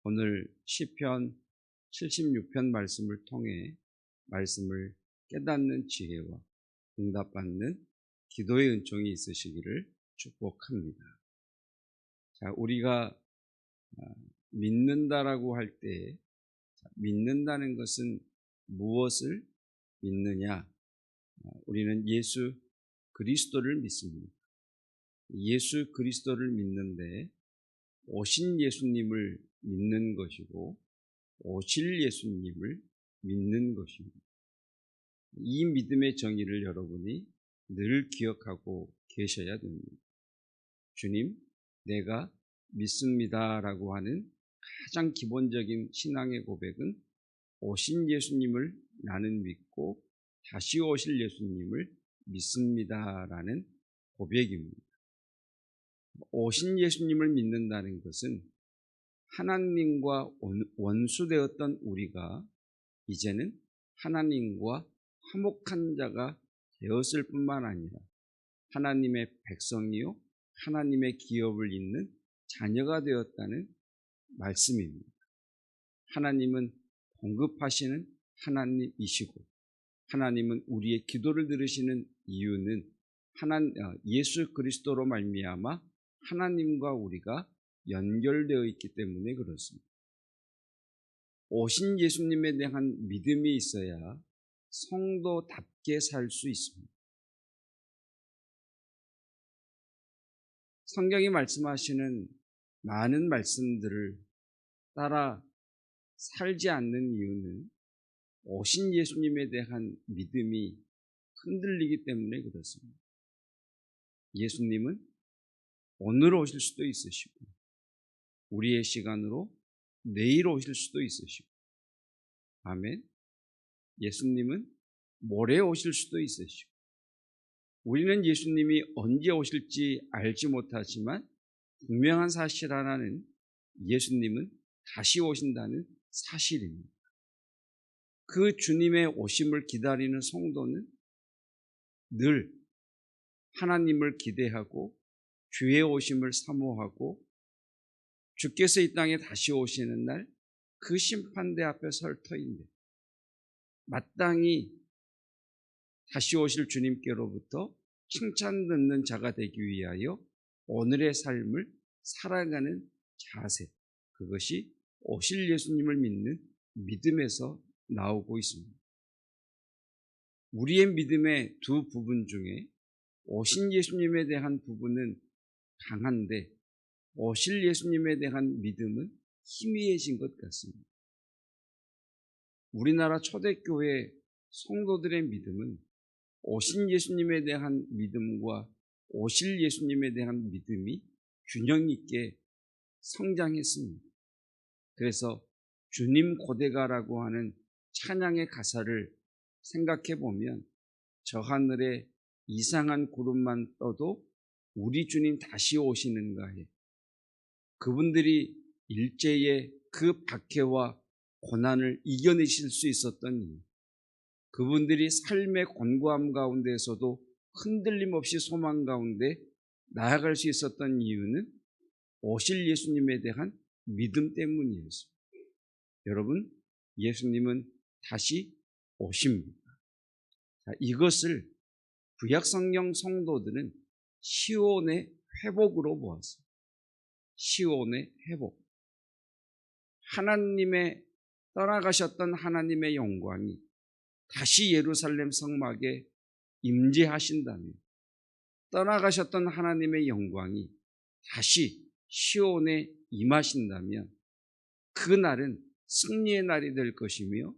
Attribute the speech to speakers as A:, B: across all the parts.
A: 오늘 시편 76편 말씀을 통해 말씀을 깨닫는 지혜와 응답받는 기도의 은총이 있으시기를 축복합니다. 자, 우리가 믿는다라고 할 때 믿는다는 것은 무엇을 믿느냐? 우리는 예수 그리스도를 믿습니다. 예수 그리스도를 믿는데 오신 예수님을 믿는 것이고 오실 예수님을 믿는 것입니다. 이 믿음의 정의를 여러분이 늘 기억하고 계셔야 됩니다. 주님, 내가 믿습니다라고 하는 가장 기본적인 신앙의 고백은 오신 예수님을 나는 믿고 다시 오실 예수님을 믿습니다라는 고백입니다. 오신 예수님을 믿는다는 것은 하나님과 원수되었던 우리가 이제는 하나님과 화목한 자가 되었을 뿐만 아니라 하나님의 백성이요 하나님의 기업을 잇는 자녀가 되었다는 말씀입니다. 하나님은 공급하시는 하나님이시고 하나님은 우리의 기도를 들으시는 이유는 예수 그리스도로 말미암아 하나님과 우리가 연결되어 있기 때문에 그렇습니다. 오신 예수님에 대한 믿음이 있어야 성도답게 살 수 있습니다. 성경이 말씀하시는 많은 말씀들을 따라 살지 않는 이유는 오신 예수님에 대한 믿음이 흔들리기 때문에 그렇습니다. 예수님은 오늘 오실 수도 있으시고 우리의 시간으로 내일 오실 수도 있으시고 아멘. 예수님은 모레 오실 수도 있으시고 우리는 예수님이 언제 오실지 알지 못하지만 분명한 사실 하나는 예수님은 다시 오신다는 사실입니다. 그 주님의 오심을 기다리는 성도는 늘 하나님을 기대하고 주의 오심을 사모하고 주께서 이 땅에 다시 오시는 날 그 심판대 앞에 설 터인데 마땅히 다시 오실 주님께로부터 칭찬 듣는 자가 되기 위하여 오늘의 삶을 살아가는 자세, 그것이 오실 예수님을 믿는 믿음에서 나오고 있습니다. 우리의 믿음의 두 부분 중에 오신 예수님에 대한 부분은 강한데 오실 예수님에 대한 믿음은 희미해진 것 같습니다. 우리나라 초대교회 성도들의 믿음은 오신 예수님에 대한 믿음과 오실 예수님에 대한 믿음이 균형 있게 성장했습니다. 그래서 주님 고대가라고 하는 찬양의 가사를 생각해 보면 저 하늘에 이상한 구름만 떠도 우리 주님 다시 오시는가에 그분들이 일제의 그 박해와 고난을 이겨내실 수 있었던 이유, 그분들이 삶의 곤고함 가운데에서도 흔들림 없이 소망 가운데 나아갈 수 있었던 이유는 오실 예수님에 대한 믿음 때문이었습니다. 여러분, 예수님은 다시 오십니다. 자, 이것을 구약성경 성도들은 시온의 회복으로 보았습니다. 시온의 회복. 하나님의 떠나가셨던 하나님의 영광이 다시 예루살렘 성막에 임재하신다면 떠나가셨던 하나님의 영광이 다시 시온에 임하신다면 그날은 승리의 날이 될 것이며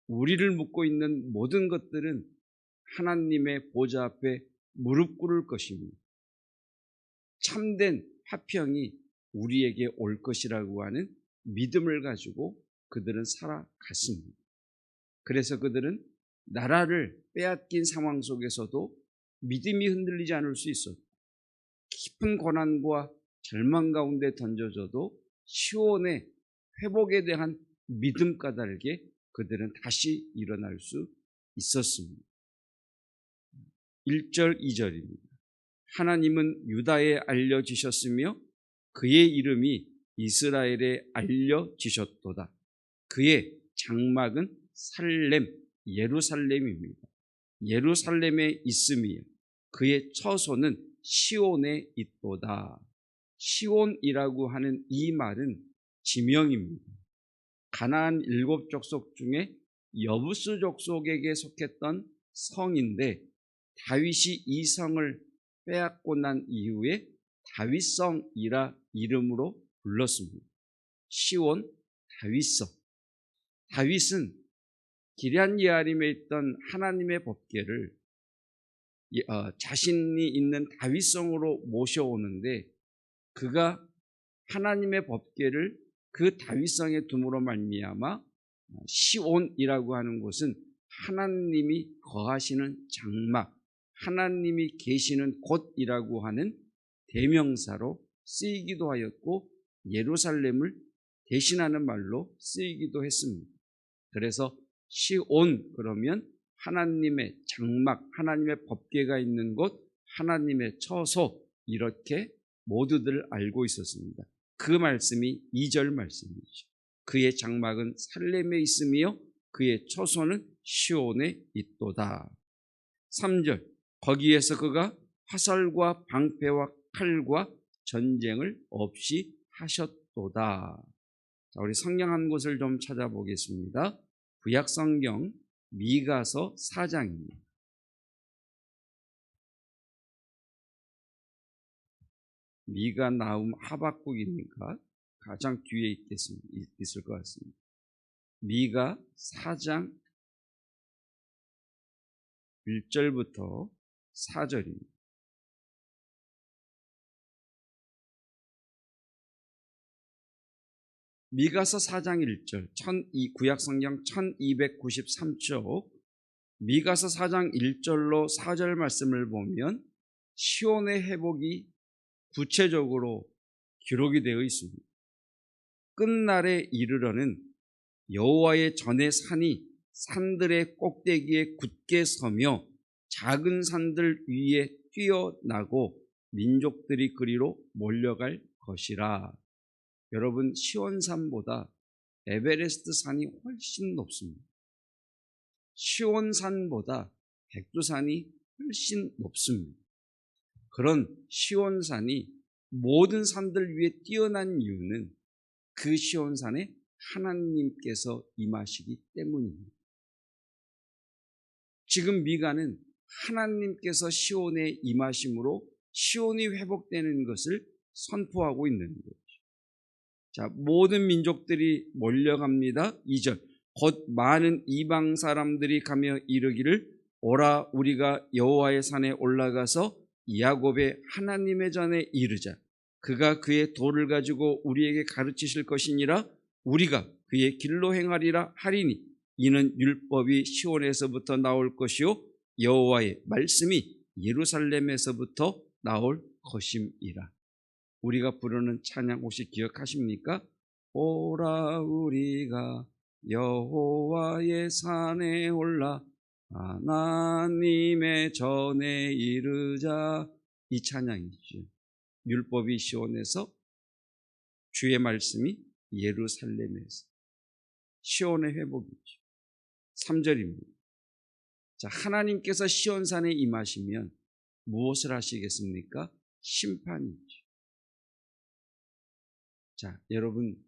A: 우리를 묶고 있는 모든 것들은 하나님의 보좌 앞에 무릎 꿇을 것입니다. 참된 화평이 우리에게 올 것이라고 하는 믿음을 가지고 그들은 살아갔습니다. 그래서 그들은 나라를 빼앗긴 상황 속에서도 믿음이 흔들리지 않을 수 있었고 깊은 고난과 절망 가운데 던져져도 시온의 회복에 대한 믿음 까닭에 그들은 다시 일어날 수 있었습니다. 1절 2절입니다. 하나님은 유다에 알려지셨으며 그의 이름이 이스라엘에 알려지셨도다. 그의 장막은 살렘, 예루살렘입니다. 예루살렘에 있음이요 그의 처소는 시온에 있도다. 시온이라고 하는 이 말은 지명입니다. 가나안 7족속 중에 여부스 족속에게 속했던 성인데 다윗이 이 성을 빼앗고 난 이후에 다윗성이라 이름으로 불렀습니다. 시온 다윗성. 다윗은 기럇예아림에 있던 하나님의 법궤를 자신이 있는 다윗성으로 모셔오는데 그가 하나님의 법궤를 그 다윗성에 둠으로 말미암아 시온이라고 하는 곳은 하나님이 거하시는 장막, 하나님이 계시는 곳이라고 하는 대명사로 쓰이기도 하였고 예루살렘을 대신하는 말로 쓰이기도 했습니다. 그래서 시온 그러면 하나님의 장막, 하나님의 법궤가 있는 곳, 하나님의 처소 이렇게 모두들 알고 있었습니다. 그 말씀이 2절 말씀이죠. 그의 장막은 살렘에 있으며 그의 처소는 시온에 있도다. 3절 거기에서 그가 화살과 방패와 칼과 전쟁을 없이 하셨도다. 자, 우리 성경 한 곳을 좀 찾아보겠습니다. 구약 성경 미가서 4장입니다. 미가, 나훔, 하박국이니까 가장 뒤에 있을 것 같습니다. 미가 4장 1절부터 4절입니다. 미가서 4장 1절, 구약성경 1293쪽, 미가서 4장 1절로 4절 말씀을 보면 시온의 회복이 구체적으로 기록이 되어 있습니다. 끝날에 이르러는 여호와의 전의 산이 산들의 꼭대기에 굳게 서며 작은 산들 위에 뛰어나고 민족들이 그리로 몰려갈 것이라. 여러분, 시온산보다 에베레스트 산이 훨씬 높습니다. 시온산보다 백두산이 훨씬 높습니다. 그런 시온산이 모든 산들 위에 뛰어난 이유는 그 시온산에 하나님께서 임하시기 때문입니다. 지금 미가는 하나님께서 시온에 임하심으로 시온이 회복되는 것을 선포하고 있는 거죠. 자, 모든 민족들이 몰려갑니다. 2절 곧 많은 이방 사람들이 가며 이르기를 오라 우리가 여호와의 산에 올라가서 야곱의 하나님의 전에 이르자. 그가 그의 도를 가지고 우리에게 가르치실 것이니라. 우리가 그의 길로 행하리라 하리니 이는 율법이 시온에서부터 나올 것이요 여호와의 말씀이 예루살렘에서부터 나올 것임이라. 우리가 부르는 찬양 혹시 기억하십니까? 오라 우리가 여호와의 산에 올라 하나님의 전에 이르자. 이 찬양이죠. 율법이 시온에서, 주의 말씀이 예루살렘에서. 시온의 회복이죠. 3절입니다. 자, 하나님께서 시온산에 임하시면 무엇을 하시겠습니까? 심판이죠. 자, 여러분,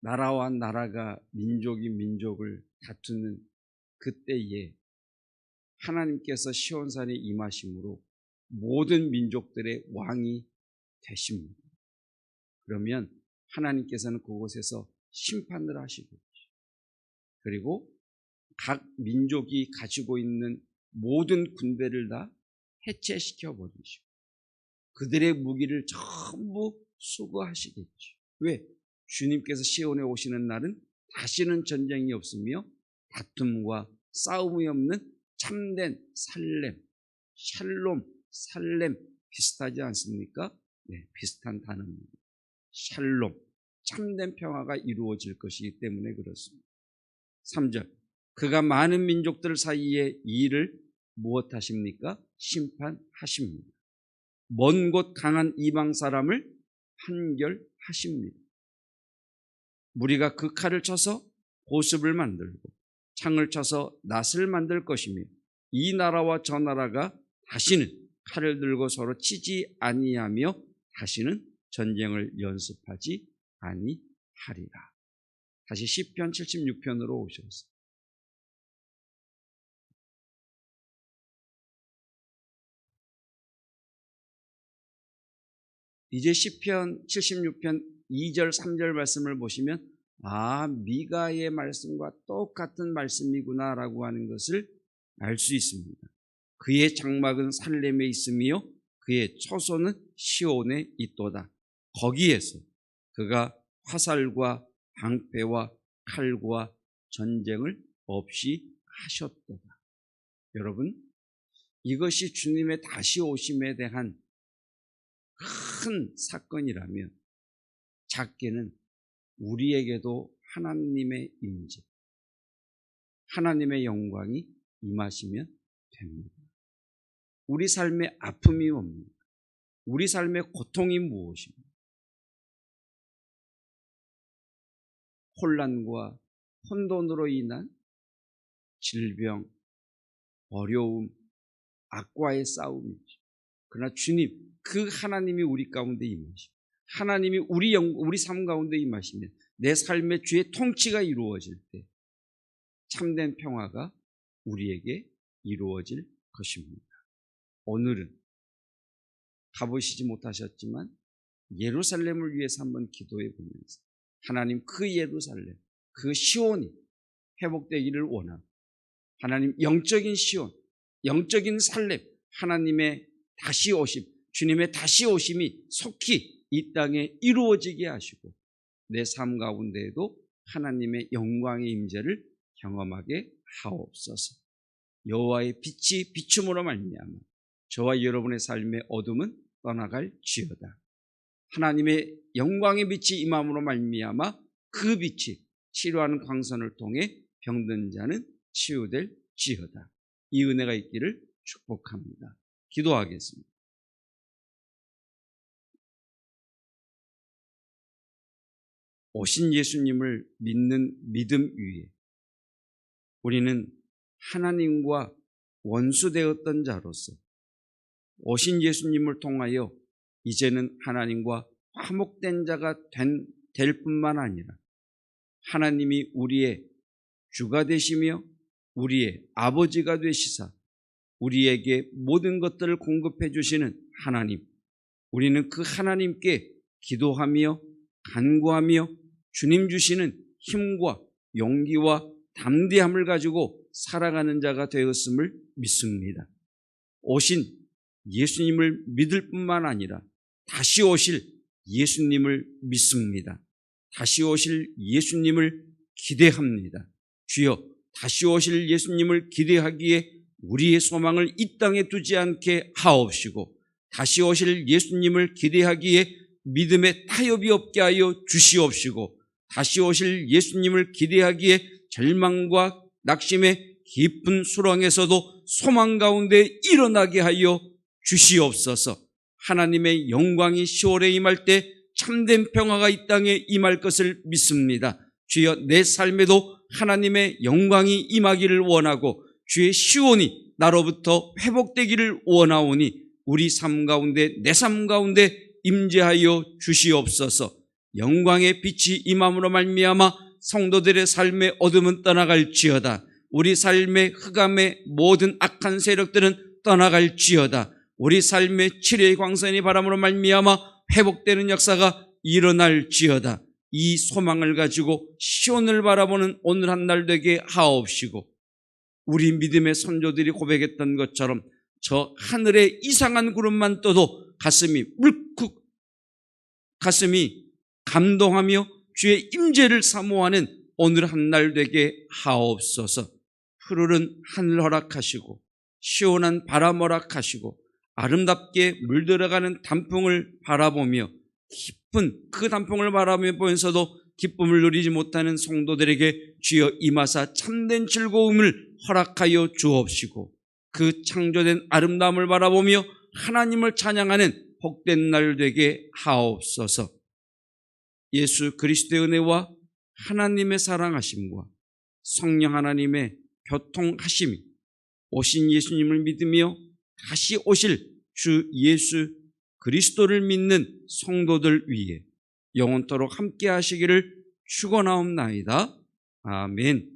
A: 나라와 나라가 민족이 민족을 다투는 그때에 하나님께서 시온산에 임하심으로 모든 민족들의 왕이 되십니다. 그러면 하나님께서는 그곳에서 심판을 하시고, 그리고 각 민족이 가지고 있는 모든 군대를 다 해체시켜 버리시고 그들의 무기를 전부 수거하시겠죠. 왜? 주님께서 시온에 오시는 날은 다시는 전쟁이 없으며 다툼과 싸움이 없는 참된 살렘, 샬롬, 살렘 비슷하지 않습니까? 네, 비슷한 단어입니다. 샬롬, 참된 평화가 이루어질 것이기 때문에 그렇습니다. 3절, 그가 많은 민족들 사이에 이 일을 무엇하십니까? 심판하십니다. 먼 곳 강한 이방 사람을 판결하십니다. 무리가 그 칼을 쳐서 보습을 만들고 창을 쳐서 낫을 만들 것이며 이 나라와 저 나라가 다시는 칼을 들고 서로 치지 아니하며 다시는 전쟁을 연습하지 아니하리라. 다시 시편 76편으로 오셨습니다. 이제 시편 76편 2절 3절 말씀을 보시면 미가의 말씀과 똑같은 말씀이구나 라고 하는 것을 알 수 있습니다. 그의 장막은 살렘에 있으며 그의 처소는 시온에 있도다. 거기에서 그가 화살과 방패와 칼과 전쟁을 없이 하셨도다. 여러분, 이것이 주님의 다시 오심에 대한 큰 사건이라면 작게는 우리에게도 하나님의 임재, 하나님의 영광이 임하시면 됩니다. 우리 삶의 아픔이 뭡니까? 우리 삶의 고통이 무엇입니까? 혼란과 혼돈으로 인한 질병, 어려움, 악과의 싸움이죠. 그러나 주님, 그 하나님이 우리 가운데 임하시고 하나님이 우리 삶 가운데 임하시면 내 삶의 주의 통치가 이루어질 때 참된 평화가 우리에게 이루어질 것입니다. 오늘은 가보시지 못하셨지만 예루살렘을 위해서 한번 기도해 보면서 하나님, 그 예루살렘, 그 시온이 회복되기를 원하고 하나님, 영적인 시온, 영적인 살렘, 하나님의 다시 오심, 주님의 다시 오심이 속히 이 땅에 이루어지게 하시고 내 삶 가운데에도 하나님의 영광의 임재를 경험하게 하옵소서. 여호와의 빛이 비춤으로 말미암아 저와 여러분의 삶의 어둠은 떠나갈지어다. 하나님의 영광의 빛이 임함으로 말미암아 그 빛이 치료하는 광선을 통해 병든 자는 치유될지어다. 이 은혜가 있기를 축복합니다. 기도하겠습니다. 오신 예수님을 믿는 믿음 위에 우리는 하나님과 원수되었던 자로서 오신 예수님을 통하여 이제는 하나님과 화목된 자가 될 뿐만 아니라 하나님이 우리의 주가 되시며 우리의 아버지가 되시사 우리에게 모든 것들을 공급해 주시는 하나님, 우리는 그 하나님께 기도하며 간구하며 주님 주시는 힘과 용기와 담대함을 가지고 살아가는 자가 되었음을 믿습니다. 오신 예수님을 믿을 뿐만 아니라 다시 오실 예수님을 믿습니다. 다시 오실 예수님을 기대합니다. 주여, 다시 오실 예수님을 기대하기에 우리의 소망을 이 땅에 두지 않게 하옵시고 다시 오실 예수님을 기대하기에 믿음에 타협이 없게 하여 주시옵시고 다시 오실 예수님을 기대하기에 절망과 낙심의 깊은 수렁에서도 소망 가운데 일어나게 하여 주시옵소서. 하나님의 영광이 시온에 임할 때 참된 평화가 이 땅에 임할 것을 믿습니다. 주여, 내 삶에도 하나님의 영광이 임하기를 원하고 주의 시온이 나로부터 회복되기를 원하오니 우리 삶 가운데 내 삶 가운데 임재하여 주시옵소서. 영광의 빛이 임함으로 말미암아 성도들의 삶의 어둠은 떠나갈지어다. 우리 삶의 흑암의 모든 악한 세력들은 떠나갈지어다. 우리 삶의 치료의 광선이 바람으로 말미암아 회복되는 역사가 일어날지어다. 이 소망을 가지고 시온을 바라보는 오늘 한 날 되게 하옵시고 우리 믿음의 선조들이 고백했던 것처럼 저 하늘의 이상한 구름만 떠도 가슴이 울컥, 가슴이 감동하며 주의 임재를 사모하는 오늘 한 날 되게 하옵소서. 푸르른 하늘 허락하시고 시원한 바람 허락하시고 아름답게 물들어가는 단풍을 바라보며 기쁜 그 단풍을 바라보면서도 기쁨을 누리지 못하는 성도들에게 주여 임하사 참된 즐거움을 허락하여 주옵시고 그 창조된 아름다움을 바라보며 하나님을 찬양하는 복된 날 되게 하옵소서. 예수 그리스도의 은혜와 하나님의 사랑하심과 성령 하나님의 교통하심이 오신 예수님을 믿으며 다시 오실 주 예수 그리스도를 믿는 성도들 위에 영원토록 함께 하시기를 축원하옵나이다. 아멘.